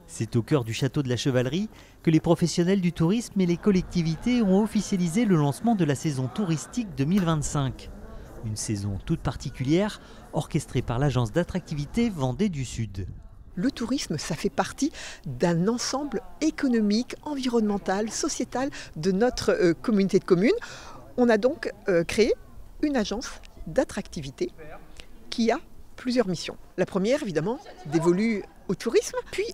C'est au cœur du château de la Chevalerie que les professionnels du tourisme et les collectivités ont officialisé le lancement de la saison touristique 2025. Une saison toute particulière, orchestrée par l'agence d'attractivité Vendée du Sud. Le tourisme, ça fait partie d'un ensemble économique, environnemental, sociétal de notre communauté de communes. On a donc créé une agence d'attractivité qui a plusieurs missions. La première, évidemment, dévolue au tourisme, puis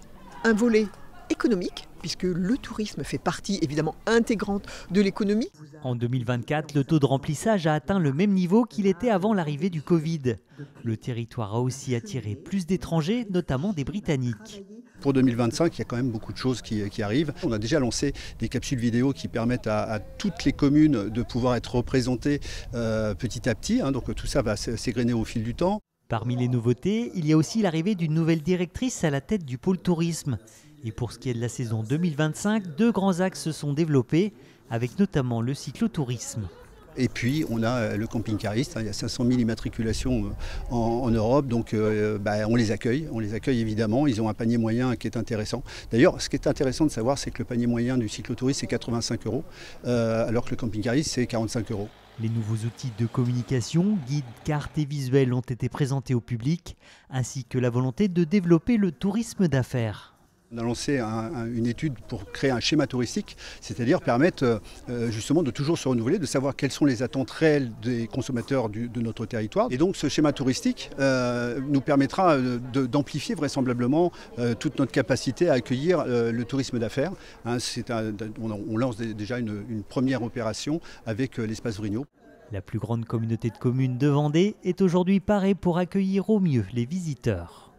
un volet économique, puisque le tourisme fait partie évidemment intégrante de l'économie. En 2024, le taux de remplissage a atteint le même niveau qu'il était avant l'arrivée du Covid. Le territoire a aussi attiré plus d'étrangers, notamment des Britanniques. Pour 2025, il y a quand même beaucoup de choses qui arrivent. On a déjà lancé des capsules vidéo qui permettent à toutes les communes de pouvoir être représentées petit à petit. Donc tout ça va s'égrener au fil du temps. Parmi les nouveautés, il y a aussi l'arrivée d'une nouvelle directrice à la tête du pôle tourisme. Et pour ce qui est de la saison 2025, 2 grands axes se sont développés, avec notamment le cyclotourisme. Et puis on a le camping-cariste, il y a 500 000 immatriculations en Europe, donc on les accueille évidemment, ils ont un panier moyen qui est intéressant. D'ailleurs, ce qui est intéressant de savoir, c'est que le panier moyen du cyclotourisme c'est 85 €, alors que le camping-cariste c'est 45 €. Les nouveaux outils de communication, guides, cartes et visuels ont été présentés au public, ainsi que la volonté de développer le tourisme d'affaires. On a lancé une étude pour créer un schéma touristique, c'est-à-dire permettre justement de toujours se renouveler, de savoir quelles sont les attentes réelles des consommateurs de notre territoire. Et donc ce schéma touristique nous permettra d'amplifier vraisemblablement toute notre capacité à accueillir le tourisme d'affaires. On lance déjà une première opération avec l'espace Vrigno. La plus grande communauté de communes de Vendée est aujourd'hui parée pour accueillir au mieux les visiteurs.